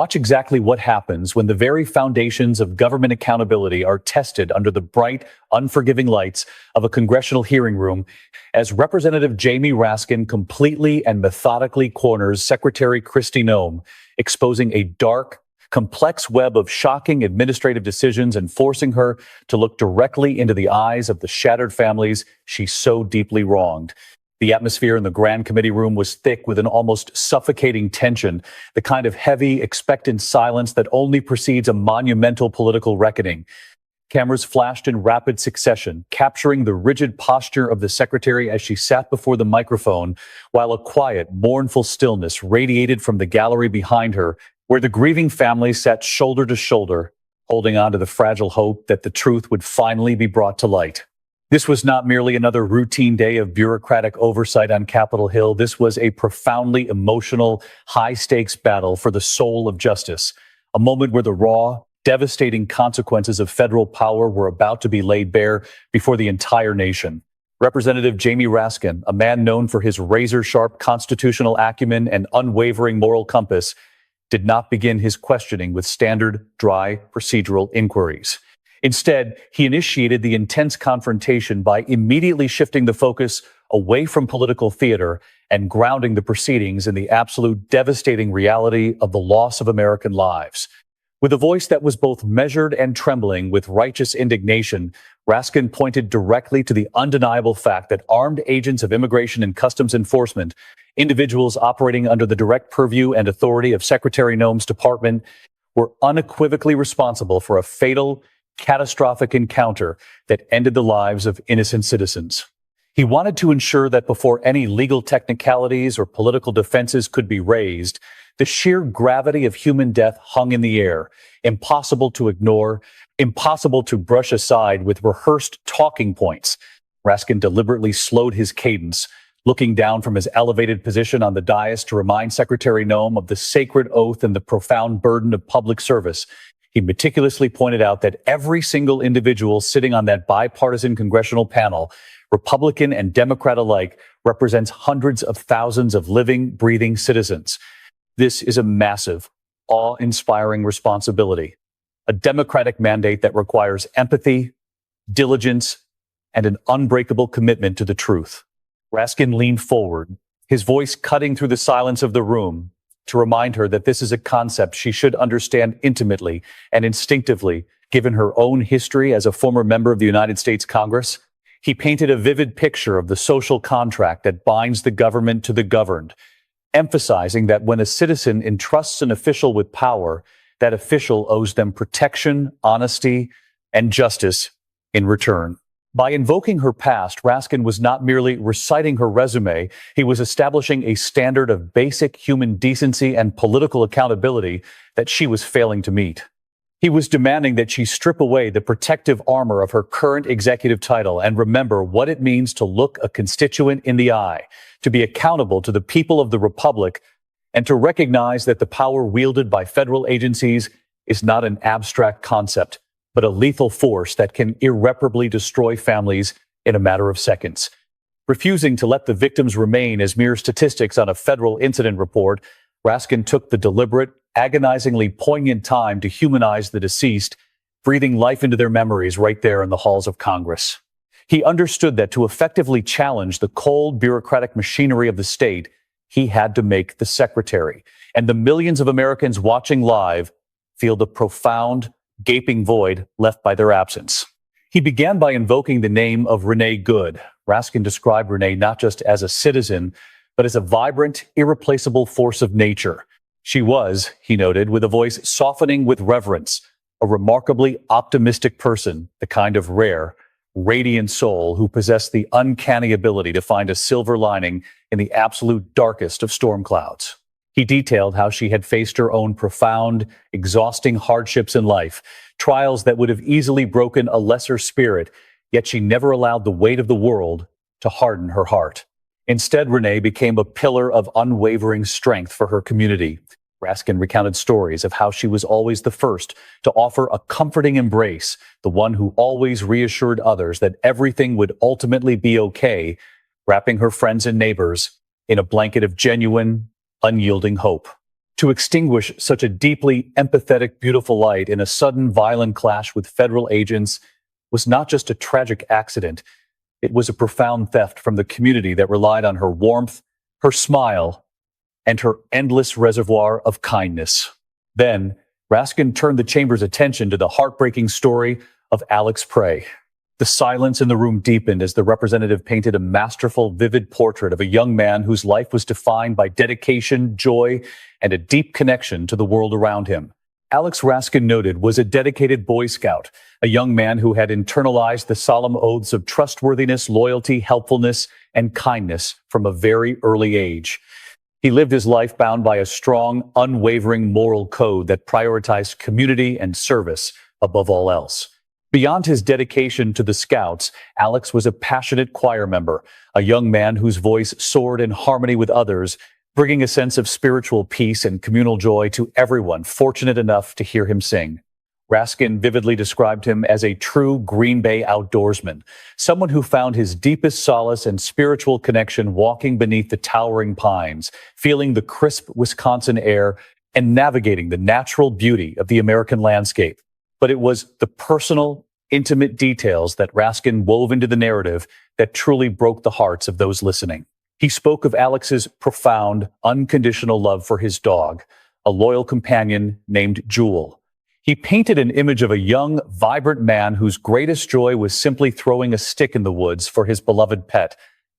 Watch exactly what happens when the very foundations of government accountability are tested under the bright, unforgiving lights of a congressional hearing room as Representative Jamie Raskin completely and methodically corners Secretary Kristi Noem, exposing a dark, complex web of shocking administrative decisions and forcing her to look directly into the eyes of the shattered families she so deeply wronged. The atmosphere in the Grand Committee room was thick with an almost suffocating tension, the kind of heavy, expectant silence that only precedes a monumental political reckoning. Cameras flashed in rapid succession, capturing the rigid posture of the secretary as she sat before the microphone, while a quiet, mournful stillness radiated from the gallery behind her, where the grieving family sat shoulder to shoulder, holding on to the fragile hope that the truth would finally be brought to light. This was not merely another routine day of bureaucratic oversight on Capitol Hill. This was a profoundly emotional, high-stakes battle for the soul of justice, a moment where the raw, devastating consequences of federal power were about to be laid bare before the entire nation. Representative Jamie Raskin, a man known for his razor-sharp constitutional acumen and unwavering moral compass, did not begin his questioning with standard, dry, procedural inquiries. Instead, he initiated the intense confrontation by immediately shifting the focus away from political theater and grounding the proceedings in the absolute devastating reality of the loss of American lives. With a voice that was both measured and trembling with righteous indignation, Raskin pointed directly to the undeniable fact that armed agents of Immigration and Customs Enforcement, individuals operating under the direct purview and authority of Secretary Noem's department, were unequivocally responsible for a fatal, catastrophic encounter that ended the lives of innocent citizens. He wanted to ensure that before any legal technicalities or political defenses could be raised, the sheer gravity of human death hung in the air, impossible to ignore, impossible to brush aside with rehearsed talking points. Raskin deliberately slowed his cadence, looking down from his elevated position on the dais to remind Secretary Noem of the sacred oath and the profound burden of public service. He meticulously pointed out that every single individual sitting on that bipartisan congressional panel, Republican and Democrat alike, represents hundreds of thousands of living, breathing citizens. This is a massive, awe-inspiring responsibility, a democratic mandate that requires empathy, diligence, and an unbreakable commitment to the truth. Raskin leaned forward, his voice cutting through the silence of the room, to remind her that this is a concept she should understand intimately and instinctively, given her own history as a former member of the United States Congress. He painted a vivid picture of the social contract that binds the government to the governed, emphasizing that when a citizen entrusts an official with power, that official owes them protection, honesty, and justice in return. By invoking her past, Raskin was not merely reciting her resume, he was establishing a standard of basic human decency and political accountability that she was failing to meet. He was demanding that she strip away the protective armor of her current executive title and remember what it means to look a constituent in the eye, to be accountable to the people of the Republic, and to recognize that the power wielded by federal agencies is not an abstract concept, but a lethal force that can irreparably destroy families in a matter of seconds. Refusing to let the victims remain as mere statistics on a federal incident report, Raskin took the deliberate, agonizingly poignant time to humanize the deceased, breathing life into their memories right there in the halls of Congress. He understood that to effectively challenge the cold, bureaucratic machinery of the state, he had to make the secretary, and the millions of Americans watching live, feel the profound, gaping void left by their absence. He began by invoking the name of Renee Good. Raskin described Renee not just as a citizen, but as a vibrant, irreplaceable force of nature. She was, he noted, with a voice softening with reverence, a remarkably optimistic person, the kind of rare, radiant soul who possessed the uncanny ability to find a silver lining in the absolute darkest of storm clouds. He detailed how she had faced her own profound, exhausting hardships in life, trials that would have easily broken a lesser spirit, yet she never allowed the weight of the world to harden her heart. Instead, Renee became a pillar of unwavering strength for her community. Raskin recounted stories of how she was always the first to offer a comforting embrace, the one who always reassured others that everything would ultimately be okay, wrapping her friends and neighbors in a blanket of genuine, unyielding hope. To extinguish such a deeply empathetic, beautiful light in a sudden violent clash with federal agents was not just a tragic accident, it was a profound theft from the community that relied on her warmth, her smile, and her endless reservoir of kindness. Then, Raskin turned the chamber's attention to the heartbreaking story of Alex Prey. The silence in the room deepened as the representative painted a masterful, vivid portrait of a young man whose life was defined by dedication, joy, and a deep connection to the world around him. Alex, Raskin noted, was a dedicated Boy Scout, a young man who had internalized the solemn oaths of trustworthiness, loyalty, helpfulness, and kindness from a very early age. He lived his life bound by a strong, unwavering moral code that prioritized community and service above all else. Beyond his dedication to the Scouts, Alex was a passionate choir member, a young man whose voice soared in harmony with others, bringing a sense of spiritual peace and communal joy to everyone fortunate enough to hear him sing. Raskin vividly described him as a true Green Bay outdoorsman, someone who found his deepest solace and spiritual connection walking beneath the towering pines, feeling the crisp Wisconsin air, and navigating the natural beauty of the American landscape. But it was the personal, intimate details that Raskin wove into the narrative that truly broke the hearts of those listening. He spoke of Alex's profound, unconditional love for his dog, a loyal companion named Jewel. He painted an image of a young, vibrant man whose greatest joy was simply throwing a stick in the woods for his beloved pet,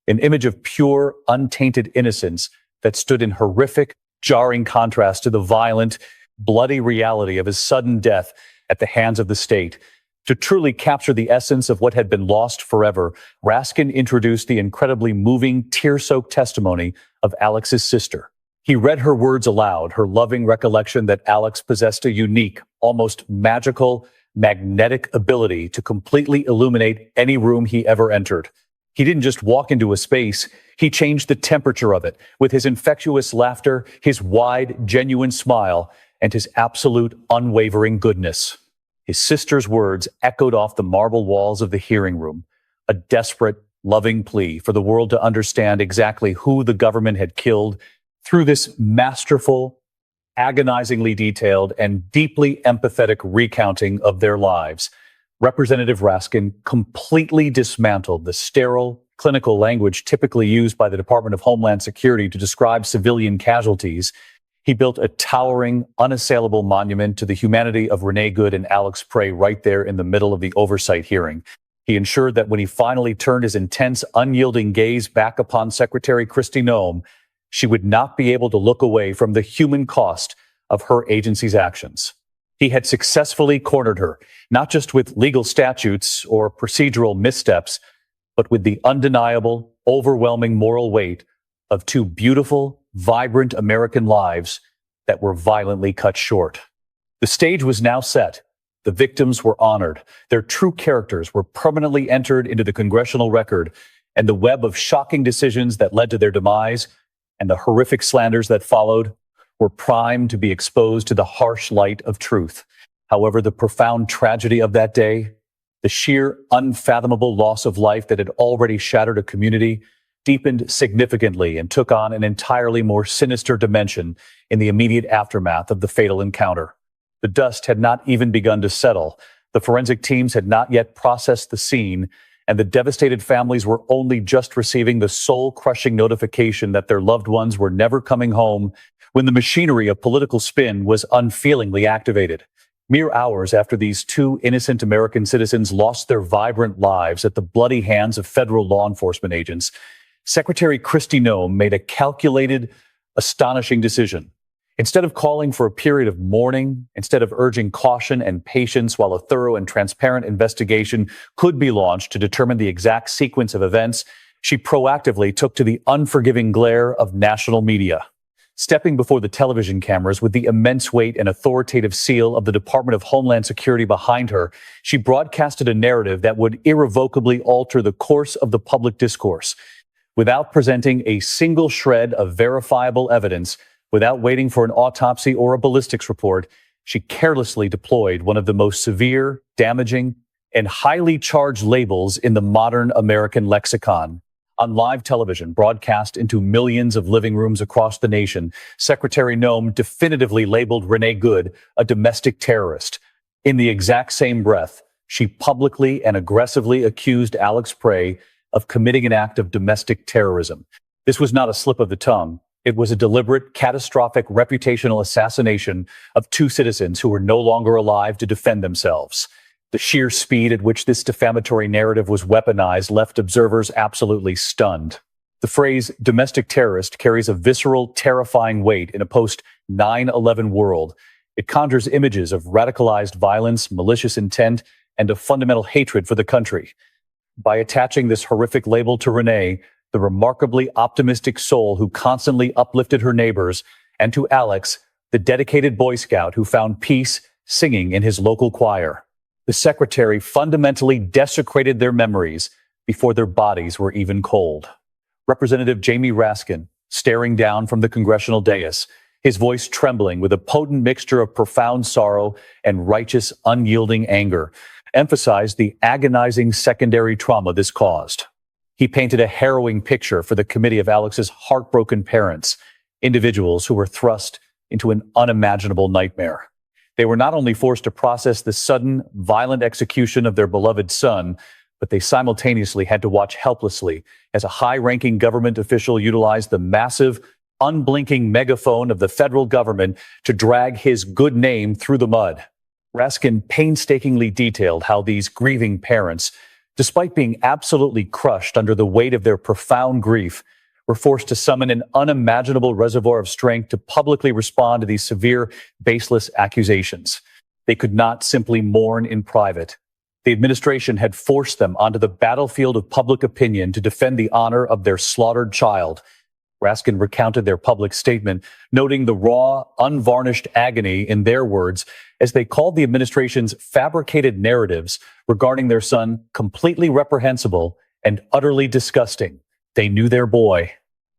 an image of pure, untainted innocence that stood in horrific, jarring contrast to the violent, bloody reality of his sudden death at the hands of the state. To truly capture the essence of what had been lost forever, Raskin introduced the incredibly moving, tear-soaked testimony of Alex's sister. He read her words aloud, her loving recollection that Alex possessed a unique, almost magical, magnetic ability to completely illuminate any room he ever entered. He didn't just walk into a space, he changed the temperature of it with his infectious laughter, his wide, genuine smile, and his absolute, unwavering goodness. His sister's words echoed off the marble walls of the hearing room, a desperate, loving plea for the world to understand exactly who the government had killed through this masterful, agonizingly detailed, and deeply empathetic recounting of their lives. Representative Raskin completely dismantled the sterile, clinical language typically used by the Department of Homeland Security to describe civilian casualties. He built a towering, unassailable monument to the humanity of Renee Good and Alex Prey right there in the middle of the oversight hearing. He ensured that when he finally turned his intense, unyielding gaze back upon Secretary Kristi Noem, she would not be able to look away from the human cost of her agency's actions. He had successfully cornered her, not just with legal statutes or procedural missteps, but with the undeniable, overwhelming moral weight of two beautiful, vibrant American lives that were violently cut short. The stage was now set. The victims were honored. Their true characters were permanently entered into the congressional record, and the web of shocking decisions that led to their demise and the horrific slanders that followed were primed to be exposed to the harsh light of truth. However, the profound tragedy of that day, the sheer unfathomable loss of life that had already shattered a community, deepened significantly and took on an entirely more sinister dimension in the immediate aftermath of the fatal encounter. The dust had not even begun to settle. The forensic teams had not yet processed the scene, and the devastated families were only just receiving the soul-crushing notification that their loved ones were never coming home when the machinery of political spin was unfeelingly activated. Mere hours after these two innocent American citizens lost their vibrant lives at the bloody hands of federal law enforcement agents, Secretary Kristi Noem made a calculated, astonishing decision. Instead of calling for a period of mourning, instead of urging caution and patience while a thorough and transparent investigation could be launched to determine the exact sequence of events, she proactively took to the unforgiving glare of national media. Stepping before the television cameras with the immense weight and authoritative seal of the Department of Homeland Security behind her, she broadcasted a narrative that would irrevocably alter the course of the public discourse. Without presenting a single shred of verifiable evidence, without waiting for an autopsy or a ballistics report, she carelessly deployed one of the most severe, damaging, and highly charged labels in the modern American lexicon: On live television, broadcast into millions of living rooms across the nation, Secretary Noem definitively labeled Renee Good a domestic terrorist. In the exact same breath, she publicly and aggressively accused Alex Prey of committing an act of domestic terrorism. This was not a slip of the tongue. It was a deliberate, catastrophic reputational assassination of two citizens who were no longer alive to defend themselves. The sheer speed at which this defamatory narrative was weaponized left observers absolutely stunned. The phrase domestic terrorist carries a visceral, terrifying weight in a post-9/11 world. It conjures images of radicalized violence, malicious intent, and a fundamental hatred for the country. By attaching this horrific label to Renee, the remarkably optimistic soul who constantly uplifted her neighbors, and to Alex, the dedicated Boy Scout who found peace singing in his local choir, the secretary fundamentally desecrated their memories before their bodies were even cold. Representative Jamie Raskin, staring down from the congressional dais, his voice trembling with a potent mixture of profound sorrow and righteous, unyielding anger, emphasized the agonizing secondary trauma this caused. He painted a harrowing picture for the committee of Alex's heartbroken parents, individuals who were thrust into an unimaginable nightmare. They were not only forced to process the sudden, violent execution of their beloved son, but they simultaneously had to watch helplessly as a high-ranking government official utilized the massive, unblinking megaphone of the federal government to drag his good name through the mud. Raskin painstakingly detailed how these grieving parents, despite being absolutely crushed under the weight of their profound grief, were forced to summon an unimaginable reservoir of strength to publicly respond to these severe, baseless accusations. They could not simply mourn in private. The administration had forced them onto the battlefield of public opinion to defend the honor of their slaughtered child. Raskin recounted their public statement, noting the raw, unvarnished agony in their words as they called the administration's fabricated narratives regarding their son completely reprehensible and utterly disgusting. They knew their boy.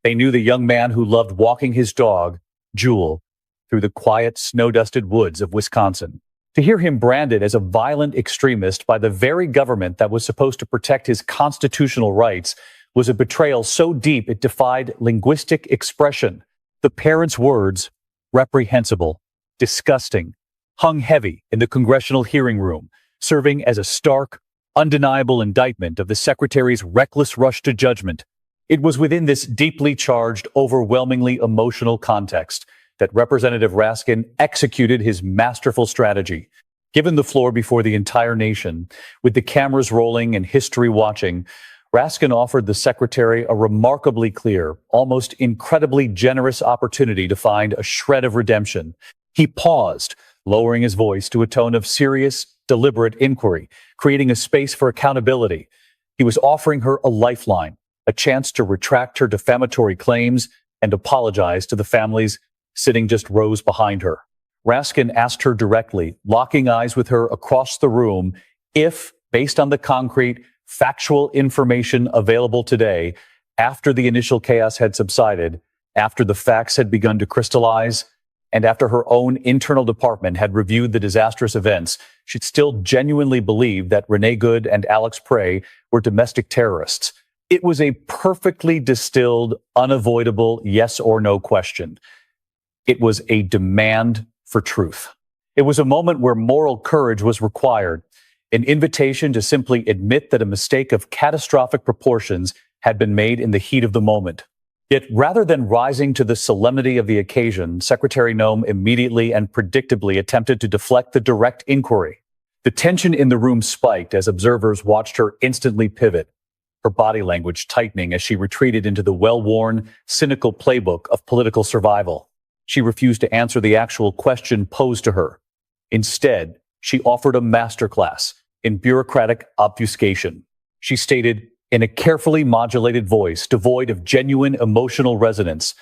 They knew the young man who loved walking his dog, Jewel, through the quiet, snow-dusted woods of Wisconsin. To hear him branded as a violent extremist by the very government that was supposed to protect his constitutional rights was a betrayal so deep it defied linguistic expression. The parents' words, reprehensible, disgusting, hung heavy in the congressional hearing room, serving as a stark, undeniable indictment of the secretary's reckless rush to judgment. It was within this deeply charged, overwhelmingly emotional context that Representative Raskin executed his masterful strategy. Given the floor before the entire nation, with the cameras rolling and history watching, Raskin offered the secretary a remarkably clear, almost incredibly generous opportunity to find a shred of redemption. He paused, lowering his voice to a tone of serious, deliberate inquiry, creating a space for accountability. He was offering her a lifeline, a chance to retract her defamatory claims and apologize to the families sitting just rows behind her. Raskin asked her directly, locking eyes with her across the room, if, based on the concrete, factual information available today, after the initial chaos had subsided, after the facts had begun to crystallize, and after her own internal department had reviewed the disastrous events, she'd still genuinely believe that Renee Good and Alex Prey were domestic terrorists. It was a perfectly distilled, unavoidable yes or no question. It was a demand for truth. It was a moment where moral courage was required, an invitation to simply admit that a mistake of catastrophic proportions had been made in the heat of the moment. Yet rather than rising to the solemnity of the occasion, Secretary Noem immediately and predictably attempted to deflect the direct inquiry. The tension in the room spiked as observers watched her instantly pivot, her body language tightening as she retreated into the well-worn, cynical playbook of political survival. She refused to answer the actual question posed to her. Instead, she offered a masterclass in bureaucratic obfuscation. She stated, in a carefully modulated voice devoid of genuine emotional resonance,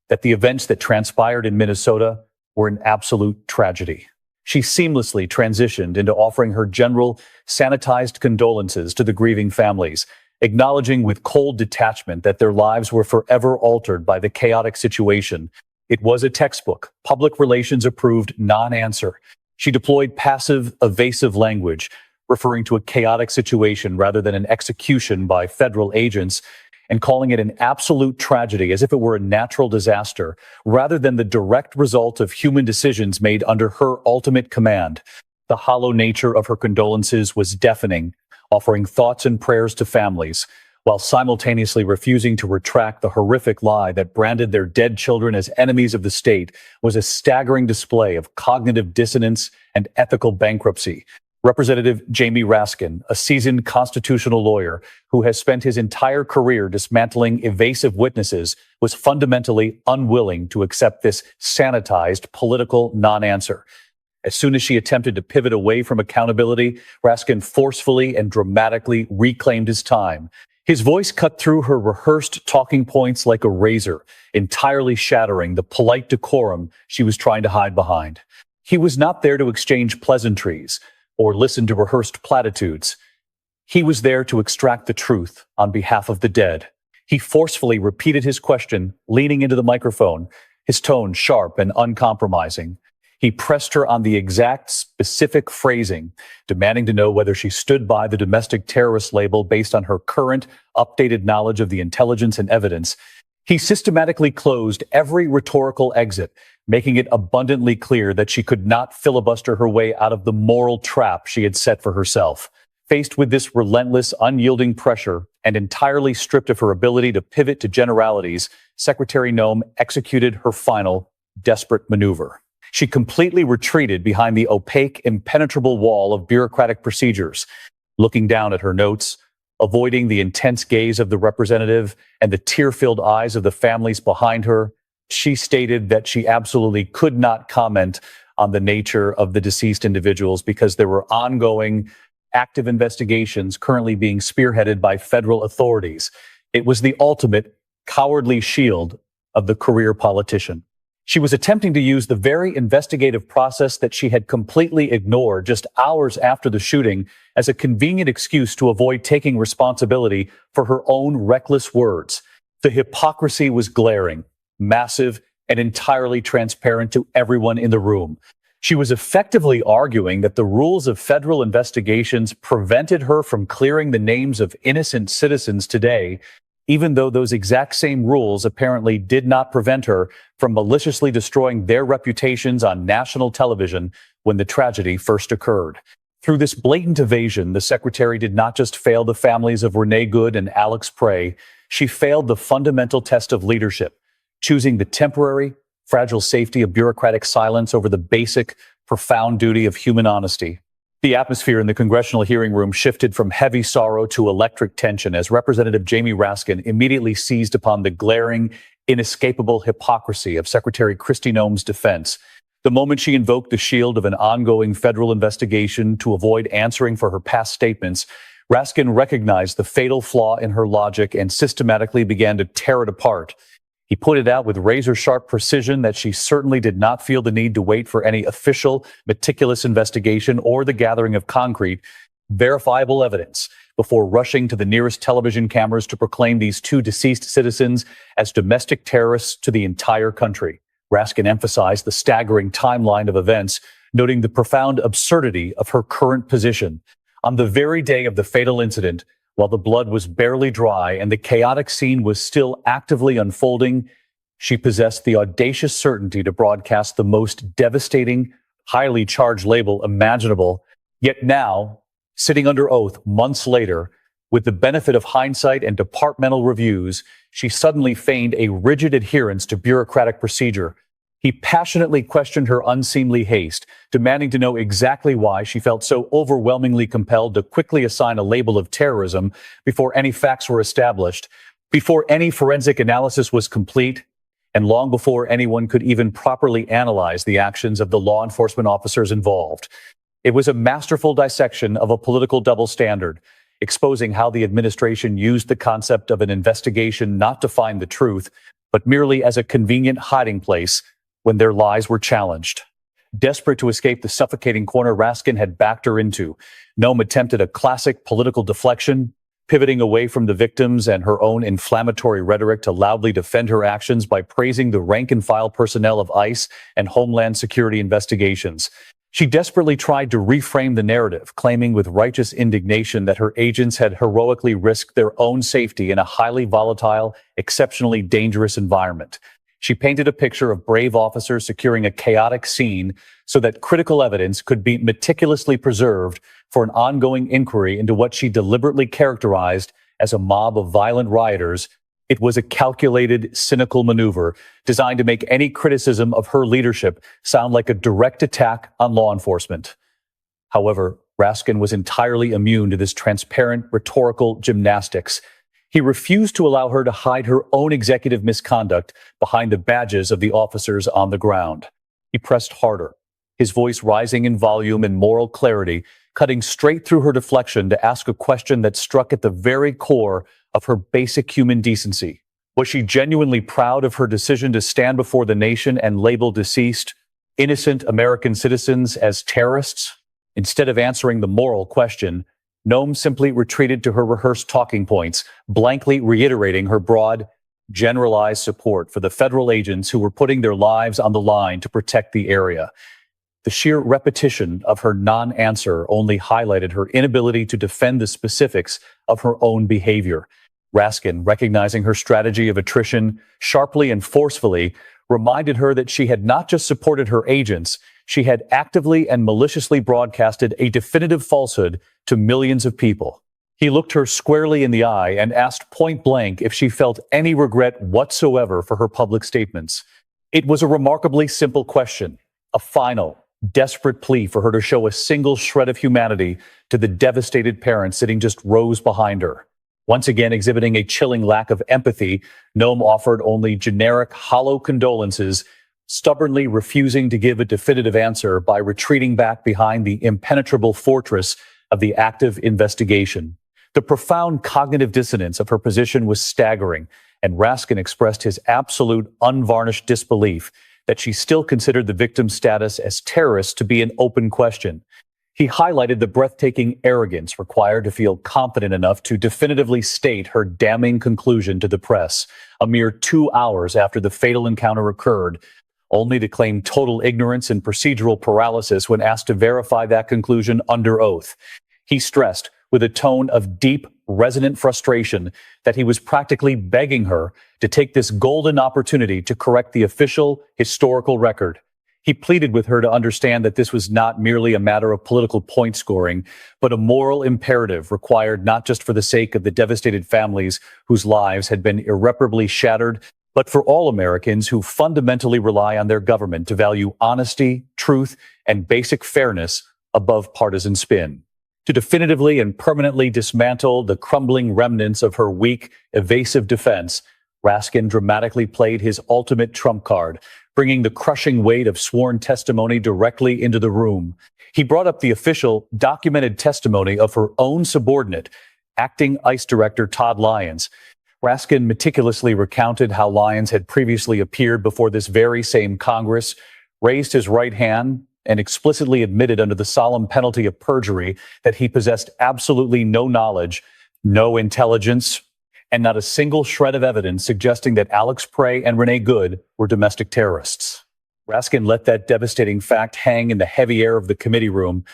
that the events that transpired in Minnesota were an absolute tragedy. She seamlessly transitioned into offering her general, sanitized condolences to the grieving families, acknowledging with cold detachment that their lives were forever altered by the chaotic situation. It was a textbook, public relations approved non-answer. She deployed passive, evasive language, referring to a chaotic situation rather than an execution by federal agents, and calling it an absolute tragedy as if it were a natural disaster, rather than the direct result of human decisions made under her ultimate command. The hollow nature of her condolences was deafening, offering thoughts and prayers to families, while simultaneously refusing to retract the horrific lie that branded their dead children as enemies of the state, was a staggering display of cognitive dissonance and ethical bankruptcy. Representative Jamie Raskin, a seasoned constitutional lawyer who has spent his entire career dismantling evasive witnesses, was fundamentally unwilling to accept this sanitized political non-answer. As soon as she attempted to pivot away from accountability, Raskin forcefully and dramatically reclaimed his time. His voice cut through her rehearsed talking points like a razor, entirely shattering the polite decorum she was trying to hide behind. He was not there to exchange pleasantries or listen to rehearsed platitudes. He was there to extract the truth on behalf of the dead. He forcefully repeated his question, leaning into the microphone, his tone sharp and uncompromising. He pressed her on the exact specific phrasing, demanding to know whether she stood by the domestic terrorist label based on her current, updated knowledge of the intelligence and evidence. He systematically closed every rhetorical exit, making it abundantly clear that she could not filibuster her way out of the moral trap she had set for herself. Faced with this relentless, unyielding pressure and entirely stripped of her ability to pivot to generalities, Secretary Noem executed her final, desperate maneuver. She completely retreated behind the opaque, impenetrable wall of bureaucratic procedures, looking down at her notes, avoiding the intense gaze of the representative and the tear-filled eyes of the families behind her. She stated that she absolutely could not comment on the nature of the deceased individuals because there were ongoing, active investigations currently being spearheaded by federal authorities. It was the ultimate cowardly shield of the career politician. She was attempting to use the very investigative process that she had completely ignored just hours after the shooting as a convenient excuse to avoid taking responsibility for her own reckless words. The hypocrisy was glaring, massive, and entirely transparent to everyone in the room. She was effectively arguing that the rules of federal investigations prevented her from clearing the names of innocent citizens today, even though those exact same rules apparently did not prevent her from maliciously destroying their reputations on national television when the tragedy first occurred. Through this blatant evasion, the secretary did not just fail the families of Renee Good and Alex Prey, she failed the fundamental test of leadership, choosing the temporary, fragile safety of bureaucratic silence over the basic, profound duty of human honesty. The atmosphere in the congressional hearing room shifted from heavy sorrow to electric tension as Representative Jamie Raskin immediately seized upon the glaring, inescapable hypocrisy of Secretary Kristi Noem's defense. The moment she invoked the shield of an ongoing federal investigation to avoid answering for her past statements, Raskin recognized the fatal flaw in her logic and systematically began to tear it apart. He pointed out with razor-sharp precision that she certainly did not feel the need to wait for any official, meticulous investigation or the gathering of concrete, verifiable evidence before rushing to the nearest television cameras to proclaim these two deceased citizens as domestic terrorists to the entire country. Raskin emphasized the staggering timeline of events, noting the profound absurdity of her current position. On the very day of the fatal incident, while the blood was barely dry and the chaotic scene was still actively unfolding, she possessed the audacious certainty to broadcast the most devastating, highly charged label imaginable. Yet now, sitting under oath months later, with the benefit of hindsight and departmental reviews, she suddenly feigned a rigid adherence to bureaucratic procedure. He passionately questioned her unseemly haste, demanding to know exactly why she felt so overwhelmingly compelled to quickly assign a label of terrorism before any facts were established, before any forensic analysis was complete, and long before anyone could even properly analyze the actions of the law enforcement officers involved. It was a masterful dissection of a political double standard, exposing how the administration used the concept of an investigation not to find the truth, but merely as a convenient hiding place when their lies were challenged. Desperate to escape the suffocating corner Raskin had backed her into, Noem attempted a classic political deflection, pivoting away from the victims and her own inflammatory rhetoric to loudly defend her actions by praising the rank-and-file personnel of ICE and Homeland Security investigations. She desperately tried to reframe the narrative, claiming with righteous indignation that her agents had heroically risked their own safety in a highly volatile, exceptionally dangerous environment. She painted a picture of brave officers securing a chaotic scene so that critical evidence could be meticulously preserved for an ongoing inquiry into what she deliberately characterized as a mob of violent rioters. It was a calculated, cynical maneuver designed to make any criticism of her leadership sound like a direct attack on law enforcement. However, Raskin was entirely immune to this transparent rhetorical gymnastics. He refused to allow her to hide her own executive misconduct behind the badges of the officers on the ground. He pressed harder, his voice rising in volume and moral clarity, cutting straight through her deflection to ask a question that struck at the very core of her basic human decency. Was she genuinely proud of her decision to stand before the nation and label deceased, innocent American citizens as terrorists? Instead of answering the moral question, Noem simply retreated to her rehearsed talking points, blankly reiterating her broad, generalized support for the federal agents who were putting their lives on the line to protect the area. The sheer repetition of her non-answer only highlighted her inability to defend the specifics of her own behavior. Raskin, recognizing her strategy of attrition sharply and forcefully, reminded her that she had not just supported her agents, she had actively and maliciously broadcasted a definitive falsehood to millions of people. He looked her squarely in the eye and asked point blank if she felt any regret whatsoever for her public statements. It was a remarkably simple question, a final, desperate plea for her to show a single shred of humanity to the devastated parents sitting just rows behind her. Once again exhibiting a chilling lack of empathy, Noem offered only generic, hollow condolences, stubbornly refusing to give a definitive answer by retreating back behind the impenetrable fortress of the active investigation. The profound cognitive dissonance of her position was staggering, and Raskin expressed his absolute, unvarnished disbelief that she still considered the victim's status as terrorists to be an open question. He highlighted the breathtaking arrogance required to feel confident enough to definitively state her damning conclusion to the press, a mere 2 hours after the fatal encounter occurred, only to claim total ignorance and procedural paralysis when asked to verify that conclusion under oath. He stressed, with a tone of deep, resonant frustration, that he was practically begging her to take this golden opportunity to correct the official, historical record. He pleaded with her to understand that this was not merely a matter of political point scoring, but a moral imperative required not just for the sake of the devastated families whose lives had been irreparably shattered, but for all Americans who fundamentally rely on their government to value honesty, truth, and basic fairness above partisan spin. To definitively and permanently dismantle the crumbling remnants of her weak, evasive defense, Raskin dramatically played his ultimate trump card, bringing the crushing weight of sworn testimony directly into the room. He brought up the official, documented testimony of her own subordinate, acting ICE Director Todd Lyons. Raskin meticulously recounted how Lyons had previously appeared before this very same Congress, raised his right hand, and explicitly admitted under the solemn penalty of perjury that he possessed absolutely no knowledge, no intelligence, and not a single shred of evidence suggesting that Alex Prey and Renee Good were domestic terrorists. Raskin let that devastating fact hang in the heavy air of the committee room,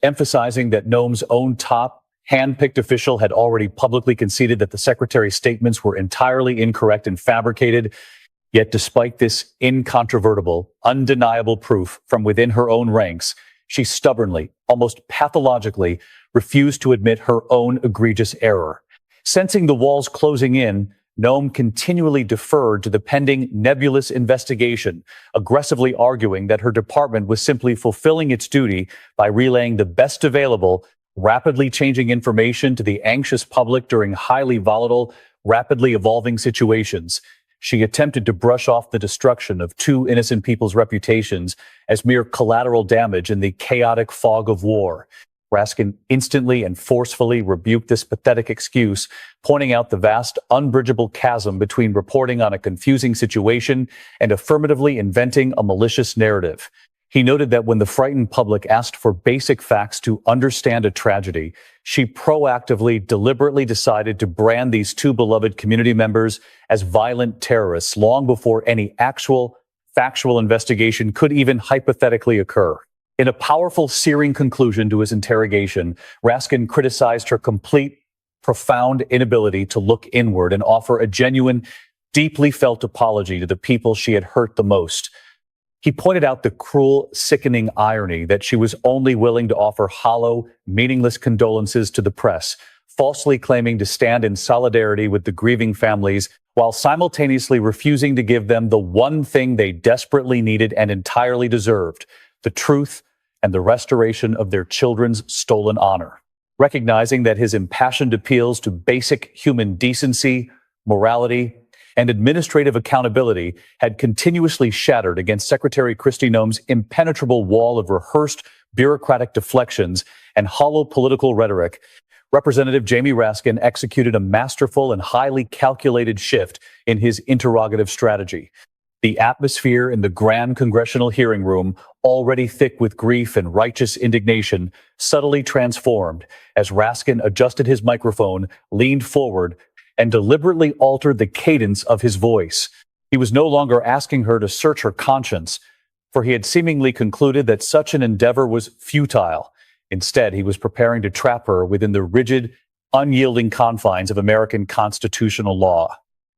emphasizing that Noem's own top, hand-picked official had already publicly conceded that the secretary's statements were entirely incorrect and fabricated. Yet despite this incontrovertible, undeniable proof from within her own ranks, she stubbornly, almost pathologically, refused to admit her own egregious error. Sensing the walls closing in, Noem continually deferred to the pending nebulous investigation, aggressively arguing that her department was simply fulfilling its duty by relaying the best available, rapidly changing information to the anxious public during highly volatile, rapidly evolving situations. She attempted to brush off the destruction of 2 innocent people's reputations as mere collateral damage in the chaotic fog of war. Raskin instantly and forcefully rebuked this pathetic excuse, pointing out the vast, unbridgeable chasm between reporting on a confusing situation and affirmatively inventing a malicious narrative. He noted that when the frightened public asked for basic facts to understand a tragedy, she proactively, deliberately decided to brand these 2 beloved community members as violent terrorists long before any actual, factual investigation could even hypothetically occur. In a powerful, searing conclusion to his interrogation, Raskin criticized her complete, profound inability to look inward and offer a genuine, deeply felt apology to the people she had hurt the most. He pointed out the cruel, sickening irony that she was only willing to offer hollow, meaningless condolences to the press, falsely claiming to stand in solidarity with the grieving families while simultaneously refusing to give them the one thing they desperately needed and entirely deserved: the truth and the restoration of their children's stolen honor. Recognizing that his impassioned appeals to basic human decency, morality, and administrative accountability had continuously shattered against Secretary Kristi Noem's impenetrable wall of rehearsed bureaucratic deflections and hollow political rhetoric, Representative Jamie Raskin executed a masterful and highly calculated shift in his interrogative strategy. The atmosphere in the grand congressional hearing room, already thick with grief and righteous indignation, subtly transformed as Raskin adjusted his microphone, leaned forward, and deliberately altered the cadence of his voice. He was no longer asking her to search her conscience, for he had seemingly concluded that such an endeavor was futile. Instead, he was preparing to trap her within the rigid, unyielding confines of American constitutional law.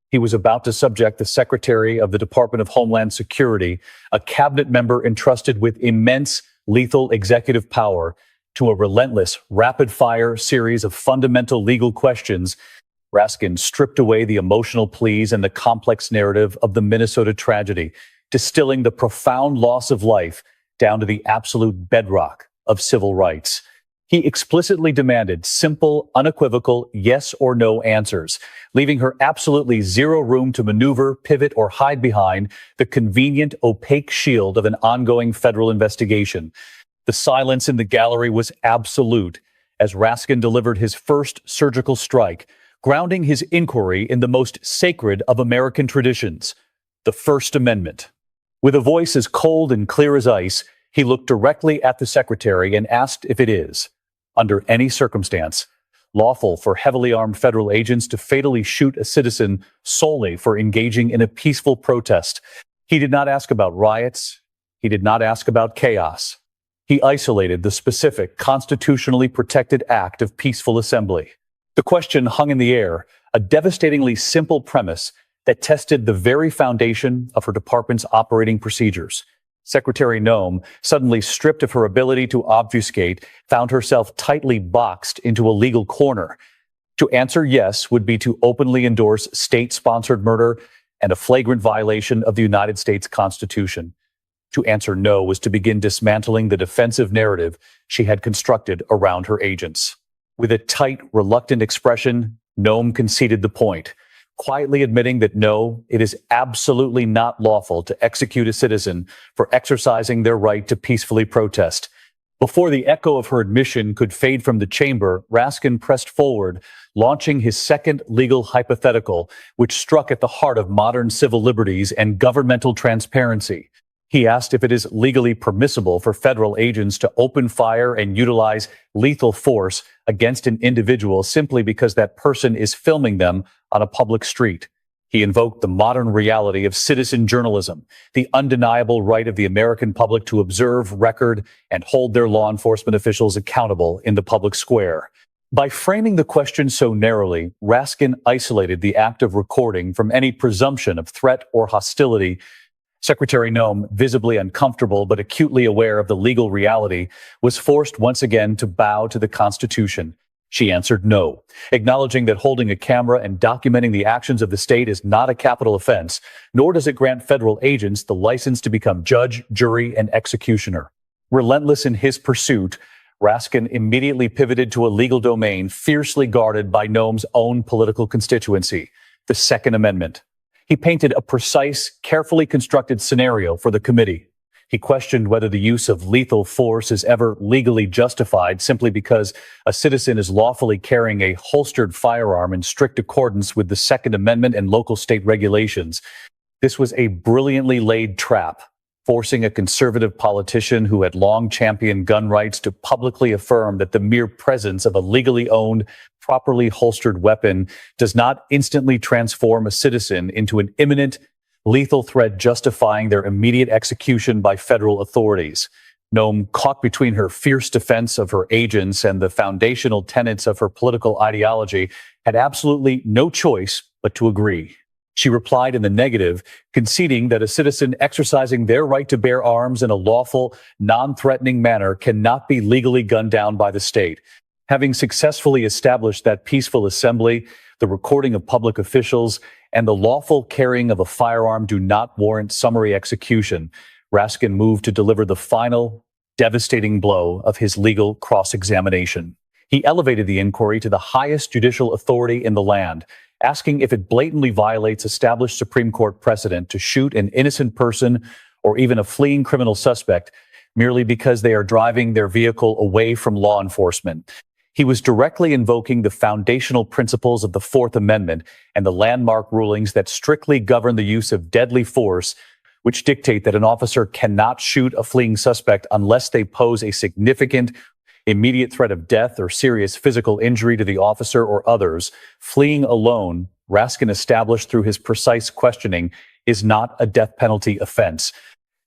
He was about to subject the Secretary of the Department of Homeland Security, a cabinet member entrusted with immense lethal executive power, to a relentless, rapid-fire series of fundamental legal questions. Raskin stripped away the emotional pleas and the complex narrative of the Minnesota tragedy, distilling the profound loss of life down to the absolute bedrock of civil rights. He explicitly demanded simple, unequivocal yes or no answers, leaving her absolutely zero room to maneuver, pivot, or hide behind the convenient, opaque shield of an ongoing federal investigation. The silence in the gallery was absolute as Raskin delivered his first surgical strike, grounding his inquiry in the most sacred of American traditions, the First Amendment. With a voice as cold and clear as ice, he looked directly at the secretary and asked if it is, under any circumstance, lawful for heavily armed federal agents to fatally shoot a citizen solely for engaging in a peaceful protest. He did not ask about riots. He did not ask about chaos. He isolated the specific constitutionally protected act of peaceful assembly. The question hung in the air, a devastatingly simple premise that tested the very foundation of her department's operating procedures. Secretary Noem, suddenly stripped of her ability to obfuscate, found herself tightly boxed into a legal corner. To answer yes would be to openly endorse state-sponsored murder and a flagrant violation of the United States Constitution. To answer no was to begin dismantling the defensive narrative she had constructed around her agents. With a tight, reluctant expression, Noem conceded the point, quietly admitting that no, it is absolutely not lawful to execute a citizen for exercising their right to peacefully protest. Before the echo of her admission could fade from the chamber, Raskin pressed forward, launching his second legal hypothetical, which struck at the heart of modern civil liberties and governmental transparency. He asked if it is legally permissible for federal agents to open fire and utilize lethal force against an individual simply because that person is filming them on a public street. He invoked the modern reality of citizen journalism, the undeniable right of the American public to observe, record, and hold their law enforcement officials accountable in the public square. By framing the question so narrowly, Raskin isolated the act of recording from any presumption of threat or hostility. Secretary Noem, visibly uncomfortable but acutely aware of the legal reality, was forced once again to bow to the Constitution. She answered no, acknowledging that holding a camera and documenting the actions of the state is not a capital offense, nor does it grant federal agents the license to become judge, jury, and executioner. Relentless in his pursuit, Raskin immediately pivoted to a legal domain fiercely guarded by Noem's own political constituency, the Second Amendment. He painted a precise, carefully constructed scenario for the committee. He questioned whether the use of lethal force is ever legally justified simply because a citizen is lawfully carrying a holstered firearm in strict accordance with the Second Amendment and local state regulations. This was a brilliantly laid trap, forcing a conservative politician who had long championed gun rights to publicly affirm that the mere presence of a legally owned, properly holstered weapon does not instantly transform a citizen into an imminent, lethal threat justifying their immediate execution by federal authorities. Noem, caught between her fierce defense of her agents and the foundational tenets of her political ideology, had absolutely no choice but to agree. She replied in the negative, conceding that a citizen exercising their right to bear arms in a lawful, non-threatening manner cannot be legally gunned down by the state. Having successfully established that peaceful assembly, the recording of public officials, and the lawful carrying of a firearm do not warrant summary execution, Raskin moved to deliver the final, devastating blow of his legal cross-examination. He elevated the inquiry to the highest judicial authority in the land, asking if it blatantly violates established Supreme Court precedent to shoot an innocent person or even a fleeing criminal suspect merely because they are driving their vehicle away from law enforcement. He was directly invoking the foundational principles of the Fourth Amendment and the landmark rulings that strictly govern the use of deadly force, which dictate that an officer cannot shoot a fleeing suspect unless they pose a significant, immediate threat of death or serious physical injury to the officer or others. Fleeing alone, Raskin established through his precise questioning, is not a death penalty offense.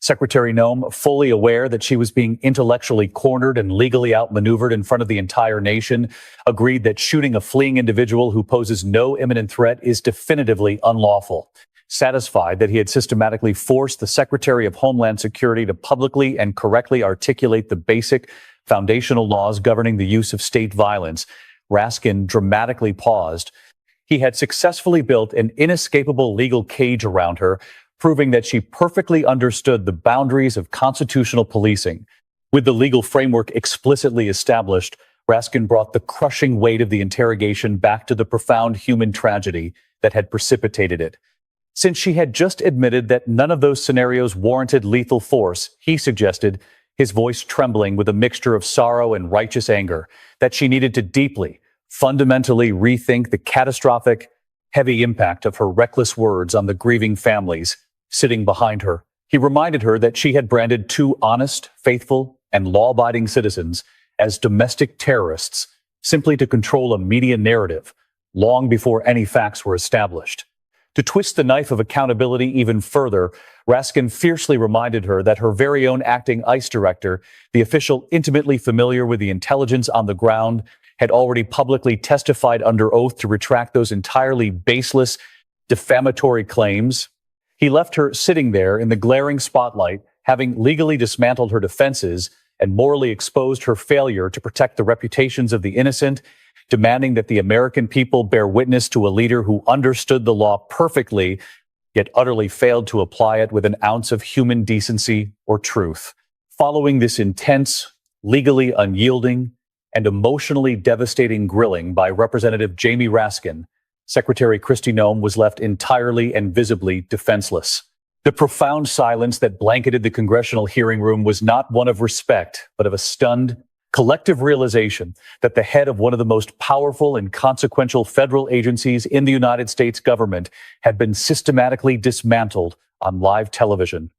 Secretary Noem, fully aware that she was being intellectually cornered and legally outmaneuvered in front of the entire nation, agreed that shooting a fleeing individual who poses no imminent threat is definitively unlawful. Satisfied that he had systematically forced the Secretary of Homeland Security to publicly and correctly articulate the basic foundational laws governing the use of state violence, Raskin dramatically paused. He had successfully built an inescapable legal cage around her, proving that she perfectly understood the boundaries of constitutional policing. With the legal framework explicitly established, Raskin brought the crushing weight of the interrogation back to the profound human tragedy that had precipitated it. Since she had just admitted that none of those scenarios warranted lethal force, he suggested, his voice trembling with a mixture of sorrow and righteous anger, that she needed to deeply, fundamentally rethink the catastrophic, heavy impact of her reckless words on the grieving families sitting behind her. He reminded her that she had branded two honest, faithful, and law-abiding citizens as domestic terrorists simply to control a media narrative long before any facts were established. To twist the knife of accountability even further, Raskin fiercely reminded her that her very own acting ICE director, the official intimately familiar with the intelligence on the ground, had already publicly testified under oath to retract those entirely baseless, defamatory claims. He left her sitting there in the glaring spotlight, having legally dismantled her defenses and morally exposed her failure to protect the reputations of the innocent, demanding that the American people bear witness to a leader who understood the law perfectly, yet utterly failed to apply it with an ounce of human decency or truth. Following this intense, legally unyielding, and emotionally devastating grilling by Representative Jamie Raskin, Secretary Kristi Noem was left entirely and visibly defenseless. The profound silence that blanketed the congressional hearing room was not one of respect, but of a stunned, collective realization that the head of one of the most powerful and consequential federal agencies in the United States government had been systematically dismantled on live television.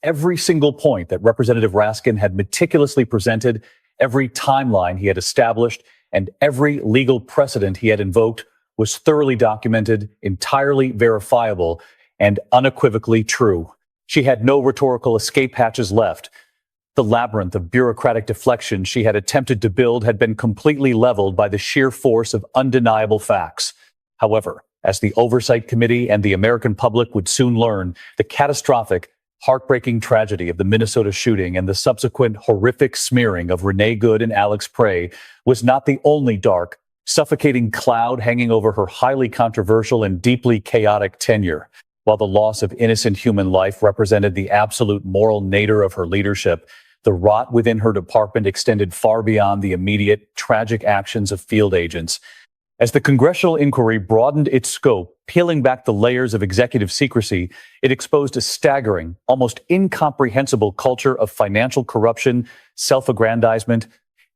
Every single point that Representative Raskin had meticulously presented, every timeline he had established, and every legal precedent he had invoked was thoroughly documented, entirely verifiable, and unequivocally true. She had no rhetorical escape hatches left. The labyrinth of bureaucratic deflection she had attempted to build had been completely leveled by the sheer force of undeniable facts. However, as the Oversight Committee and the American public would soon learn, the catastrophic, heartbreaking tragedy of the Minnesota shooting and the subsequent horrific smearing of Renee Good and Alex Prey was not the only dark, suffocating cloud hanging over her highly controversial and deeply chaotic tenure. While the loss of innocent human life represented the absolute moral nadir of her leadership, the rot within her department extended far beyond the immediate, tragic actions of field agents. As the congressional inquiry broadened its scope, peeling back the layers of executive secrecy, it exposed a staggering, almost incomprehensible culture of financial corruption, self-aggrandizement,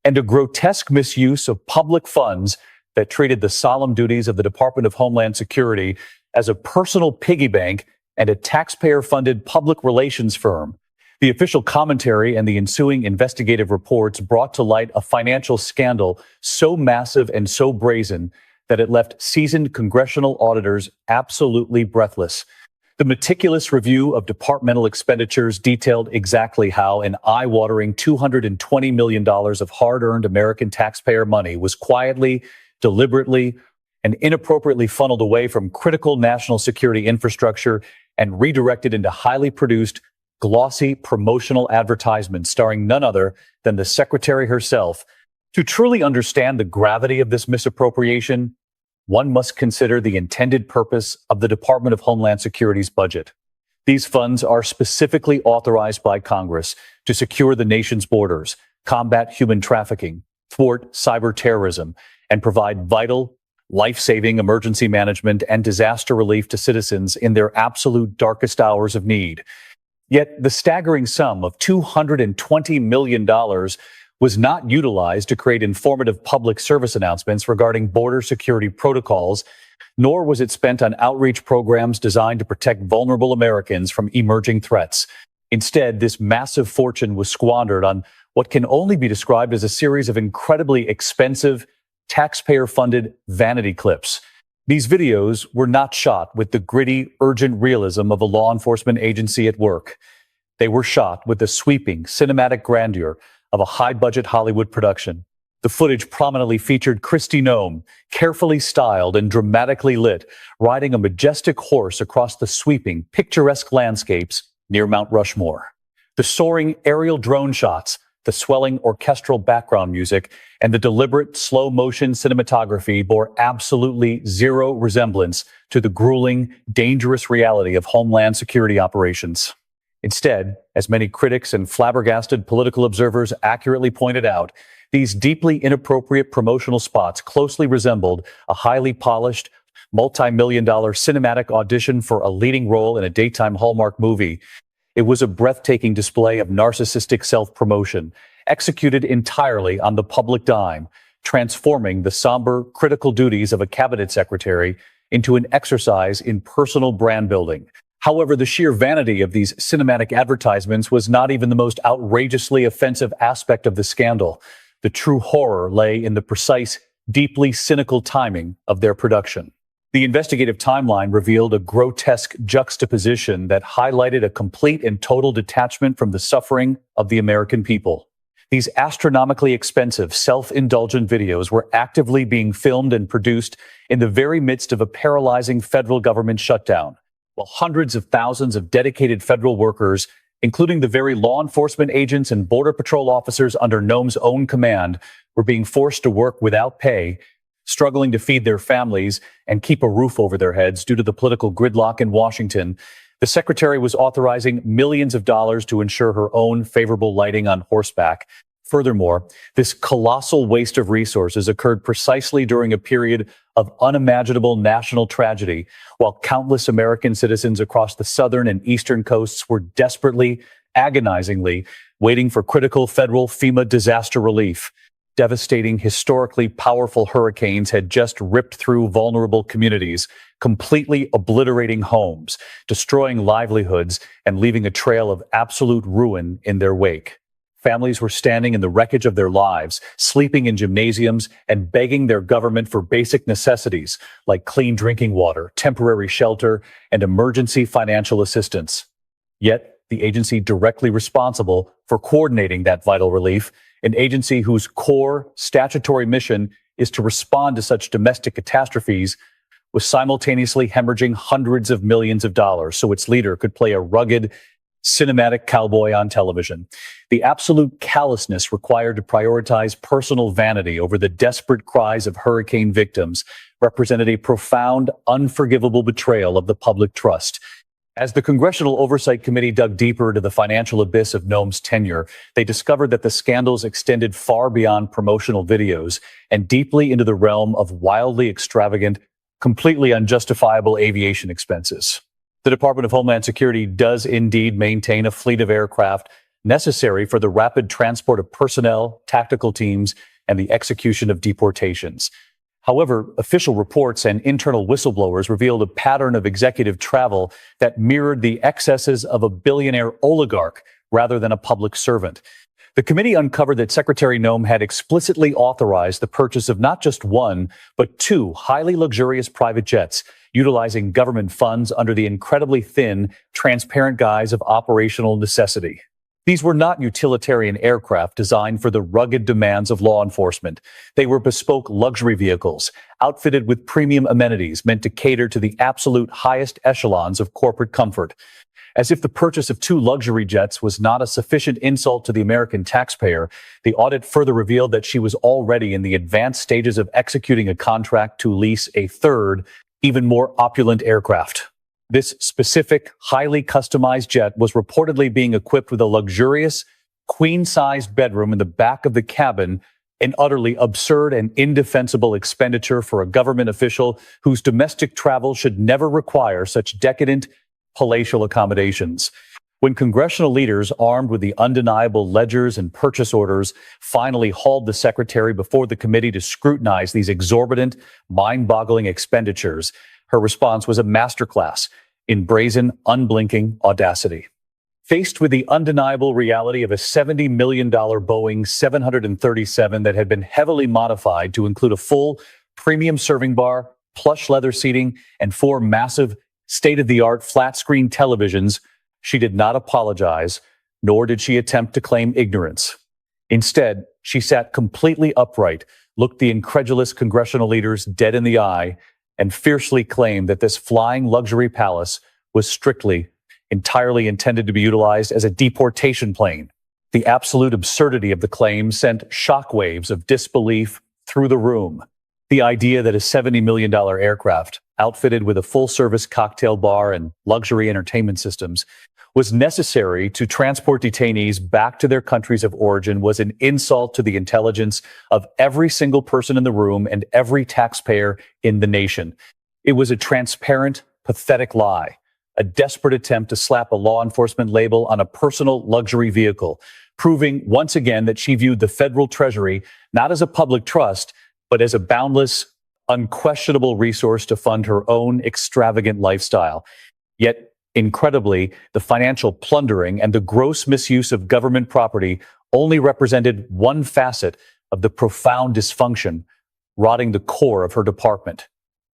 and a grotesque misuse of public funds that treated the solemn duties of the Department of Homeland Security as a personal piggy bank and a taxpayer-funded public relations firm. The official commentary and the ensuing investigative reports brought to light a financial scandal so massive and so brazen that it left seasoned congressional auditors absolutely breathless. The meticulous review of departmental expenditures detailed exactly how an eye-watering $220 million of hard-earned American taxpayer money was quietly, deliberately, and inappropriately funneled away from critical national security infrastructure and redirected into highly produced, glossy promotional advertisements starring none other than the secretary herself. To truly understand the gravity of this misappropriation, one must consider the intended purpose of the Department of Homeland Security's budget. These funds are specifically authorized by Congress to secure the nation's borders, combat human trafficking, thwart cyber terrorism, and provide vital, life-saving emergency management and disaster relief to citizens in their absolute darkest hours of need. Yet the staggering sum of $220 million was not utilized to create informative public service announcements regarding border security protocols, nor was it spent on outreach programs designed to protect vulnerable Americans from emerging threats. Instead, this massive fortune was squandered on what can only be described as a series of incredibly expensive, taxpayer-funded vanity clips. These videos were not shot with the gritty, urgent realism of a law enforcement agency at work. They were shot with the sweeping, cinematic grandeur of a high-budget Hollywood production. The footage prominently featured Kristi Noem, carefully styled and dramatically lit, riding a majestic horse across the sweeping, picturesque landscapes near Mount Rushmore. The soaring aerial drone shots, the swelling orchestral background music, and the deliberate slow-motion cinematography bore absolutely zero resemblance to the grueling, dangerous reality of Homeland Security operations. Instead, as many critics and flabbergasted political observers accurately pointed out, these deeply inappropriate promotional spots closely resembled a highly polished, multi-million-dollar cinematic audition for a leading role in a daytime Hallmark movie. It was a breathtaking display of narcissistic self-promotion, executed entirely on the public dime, transforming the somber, critical duties of a cabinet secretary into an exercise in personal brand building. However, the sheer vanity of these cinematic advertisements was not even the most outrageously offensive aspect of the scandal. The true horror lay in the precise, deeply cynical timing of their production. The investigative timeline revealed a grotesque juxtaposition that highlighted a complete and total detachment from the suffering of the American people. These astronomically expensive, self-indulgent videos were actively being filmed and produced in the very midst of a paralyzing federal government shutdown, while hundreds of thousands of dedicated federal workers, including the very law enforcement agents and Border Patrol officers under Noem's own command, were being forced to work without pay, struggling to feed their families and keep a roof over their heads due to the political gridlock in Washington. The secretary was authorizing millions of dollars to ensure her own favorable lighting on horseback. Furthermore, this colossal waste of resources occurred precisely during a period of unimaginable national tragedy, while countless American citizens across the southern and eastern coasts were desperately, agonizingly waiting for critical federal FEMA disaster relief. Devastating, historically powerful hurricanes had just ripped through vulnerable communities, completely obliterating homes, destroying livelihoods, and leaving a trail of absolute ruin in their wake. Families were standing in the wreckage of their lives, sleeping in gymnasiums, and begging their government for basic necessities like clean drinking water, temporary shelter, and emergency financial assistance. Yet, the agency directly responsible for coordinating that vital relief, an agency whose core statutory mission is to respond to such domestic catastrophes, was simultaneously hemorrhaging hundreds of millions of dollars so its leader could play a rugged, cinematic cowboy on television. The absolute callousness required to prioritize personal vanity over the desperate cries of hurricane victims represented a profound, unforgivable betrayal of the public trust. As the Congressional Oversight Committee dug deeper into the financial abyss of Noem's tenure, they discovered that the scandals extended far beyond promotional videos and deeply into the realm of wildly extravagant, completely unjustifiable aviation expenses. The Department of Homeland Security does indeed maintain a fleet of aircraft necessary for the rapid transport of personnel, tactical teams, and the execution of deportations. However, official reports and internal whistleblowers revealed a pattern of executive travel that mirrored the excesses of a billionaire oligarch rather than a public servant. The committee uncovered that Secretary Noem had explicitly authorized the purchase of not just one, but two highly luxurious private jets, utilizing government funds under the incredibly thin, transparent guise of operational necessity. These were not utilitarian aircraft designed for the rugged demands of law enforcement. They were bespoke luxury vehicles, outfitted with premium amenities meant to cater to the absolute highest echelons of corporate comfort. As if the purchase of two luxury jets was not a sufficient insult to the American taxpayer, the audit further revealed that she was already in the advanced stages of executing a contract to lease a third, even more opulent aircraft. This specific, highly customized jet was reportedly being equipped with a luxurious, queen-sized bedroom in the back of the cabin, an utterly absurd and indefensible expenditure for a government official whose domestic travel should never require such decadent, palatial accommodations. When congressional leaders, armed with the undeniable ledgers and purchase orders, finally hauled the secretary before the committee to scrutinize these exorbitant, mind-boggling expenditures, her response was a masterclass in brazen, unblinking audacity. Faced with the undeniable reality of a $70 million Boeing 737 that had been heavily modified to include a full premium serving bar, plush leather seating, and four massive state-of-the-art flat-screen televisions, she did not apologize, nor did she attempt to claim ignorance. Instead, she sat completely upright, looked the incredulous congressional leaders dead in the eye, and fiercely claimed that this flying luxury palace was entirely intended to be utilized as a deportation plane. The absolute absurdity of the claim sent shockwaves of disbelief through the room. The idea that a $70 million aircraft, outfitted with a full-service cocktail bar and luxury entertainment systems, was necessary to transport detainees back to their countries of origin was an insult to the intelligence of every single person in the room and every taxpayer in the nation. It was a transparent, pathetic lie, a desperate attempt to slap a law enforcement label on a personal luxury vehicle, proving once again that she viewed the federal treasury not as a public trust, but as a boundless, unquestionable resource to fund her own extravagant lifestyle. Yet, incredibly, the financial plundering and the gross misuse of government property only represented one facet of the profound dysfunction rotting the core of her department.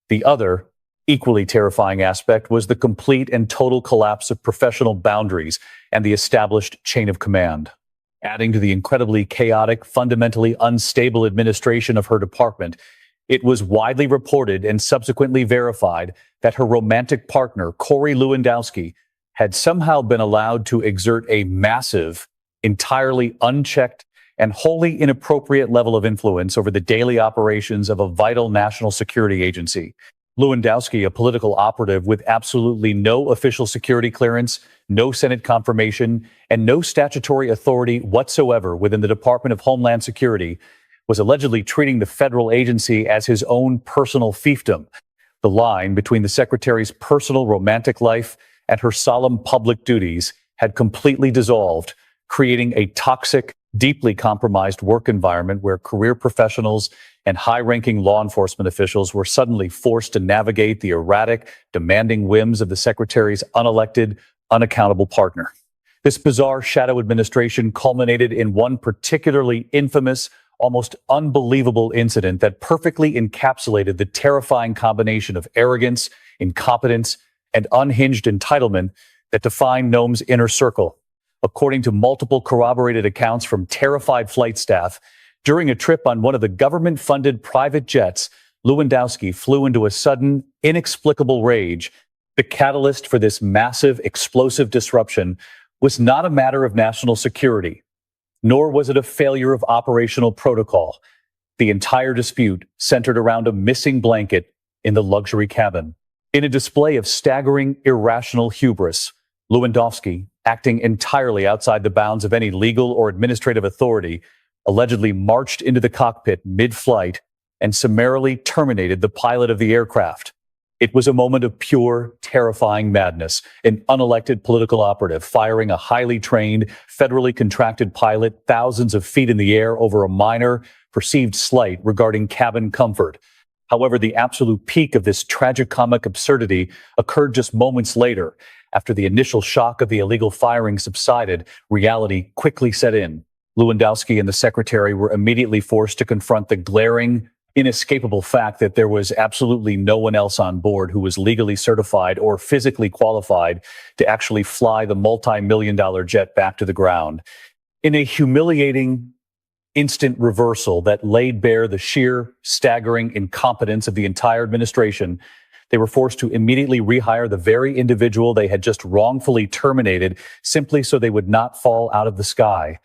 The other, equally terrifying aspect was the complete and total collapse of professional boundaries and the established chain of command. Adding to the incredibly chaotic, fundamentally unstable administration of her department, it was widely reported and subsequently verified that her romantic partner, Corey Lewandowski, had somehow been allowed to exert a massive, entirely unchecked, and wholly inappropriate level of influence over the daily operations of a vital national security agency. Lewandowski, a political operative with absolutely no official security clearance, no Senate confirmation, and no statutory authority whatsoever within the Department of Homeland Security, was allegedly treating the federal agency as his own personal fiefdom. The line between the secretary's personal romantic life and her solemn public duties had completely dissolved, creating a toxic, deeply compromised work environment where career professionals and high-ranking law enforcement officials were suddenly forced to navigate the erratic, demanding whims of the secretary's unelected, unaccountable partner. This bizarre shadow administration culminated in one particularly infamous, almost unbelievable incident that perfectly encapsulated the terrifying combination of arrogance, incompetence, and unhinged entitlement that defined Noem's inner circle. According to multiple corroborated accounts from terrified flight staff, during a trip on one of the government-funded private jets, Lewandowski flew into a sudden, inexplicable rage. The catalyst for this massive, explosive disruption was not a matter of national security, nor was it a failure of operational protocol. The entire dispute centered around a missing blanket in the luxury cabin. In a display of staggering, irrational hubris, Lewandowski, acting entirely outside the bounds of any legal or administrative authority, allegedly marched into the cockpit mid-flight and summarily terminated the pilot of the aircraft. It was a moment of pure, terrifying madness, an unelected political operative firing a highly trained, federally contracted pilot thousands of feet in the air over a minor, perceived slight regarding cabin comfort. However, the absolute peak of this tragicomic absurdity occurred just moments later. After the initial shock of the illegal firing subsided, reality quickly set in. Lewandowski and the secretary were immediately forced to confront the glaring, inescapable fact that there was absolutely no one else on board who was legally certified or physically qualified to actually fly the multi-million-dollar jet back to the ground. In a humiliating instant reversal that laid bare the sheer, staggering incompetence of the entire administration, they were forced to immediately rehire the very individual they had just wrongfully terminated simply so they would not fall out of the sky.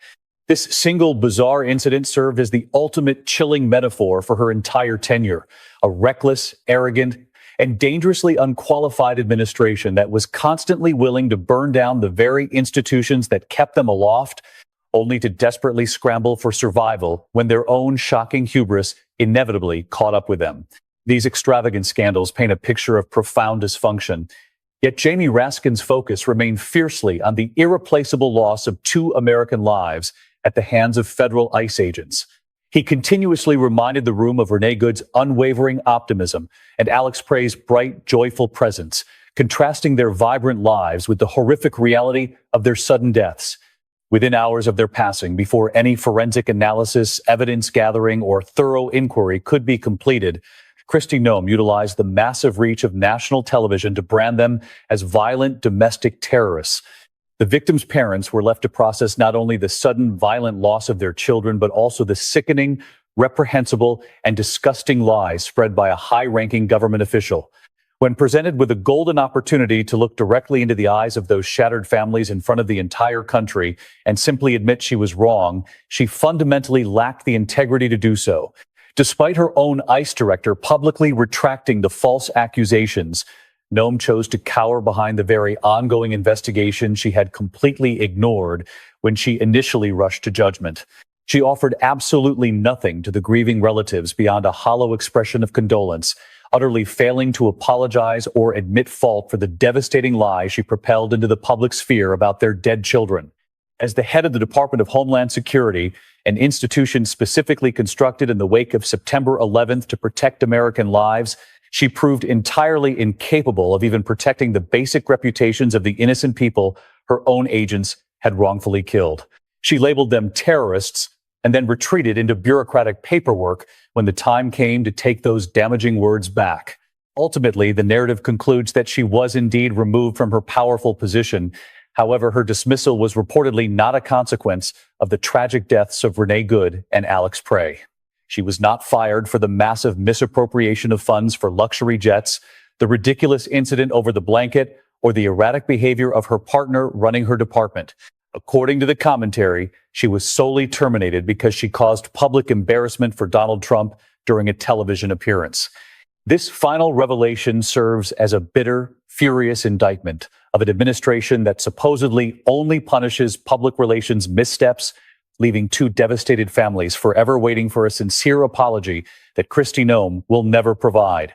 This single bizarre incident served as the ultimate chilling metaphor for her entire tenure, a reckless, arrogant, and dangerously unqualified administration that was constantly willing to burn down the very institutions that kept them aloft, only to desperately scramble for survival when their own shocking hubris inevitably caught up with them. These extravagant scandals paint a picture of profound dysfunction. Yet Jamie Raskin's focus remained fiercely on the irreplaceable loss of 2 American lives at the hands of federal ICE agents. He continuously reminded the room of Renee Good's unwavering optimism and Alex Prey's bright, joyful presence, contrasting their vibrant lives with the horrific reality of their sudden deaths. Within hours of their passing, before any forensic analysis, evidence gathering, or thorough inquiry could be completed, Kristi Noem utilized the massive reach of national television to brand them as violent domestic terrorists. The victims' parents were left to process not only the sudden violent loss of their children, but also the sickening, reprehensible, and disgusting lies spread by a high-ranking government official. When presented with a golden opportunity to look directly into the eyes of those shattered families in front of the entire country and simply admit she was wrong, she fundamentally lacked the integrity to do so. Despite her own ICE director publicly retracting the false accusations, Noem chose to cower behind the very ongoing investigation she had completely ignored when she initially rushed to judgment. She offered absolutely nothing to the grieving relatives beyond a hollow expression of condolence, utterly failing to apologize or admit fault for the devastating lie she propelled into the public sphere about their dead children. As the head of the Department of Homeland Security, an institution specifically constructed in the wake of September 11th to protect American lives, she proved entirely incapable of even protecting the basic reputations of the innocent people her own agents had wrongfully killed. She labeled them terrorists and then retreated into bureaucratic paperwork when the time came to take those damaging words back. Ultimately, the narrative concludes that she was indeed removed from her powerful position. However, her dismissal was reportedly not a consequence of the tragic deaths of Renee Good and Alex Prey. She was not fired for the massive misappropriation of funds for luxury jets, the ridiculous incident over the blanket, or the erratic behavior of her partner running her department. According to the commentary, she was solely terminated because she caused public embarrassment for Donald Trump during a television appearance. This final revelation serves as a bitter, furious indictment of an administration that supposedly only punishes public relations missteps, leaving 2 devastated families forever waiting for a sincere apology that Kristi Noem will never provide.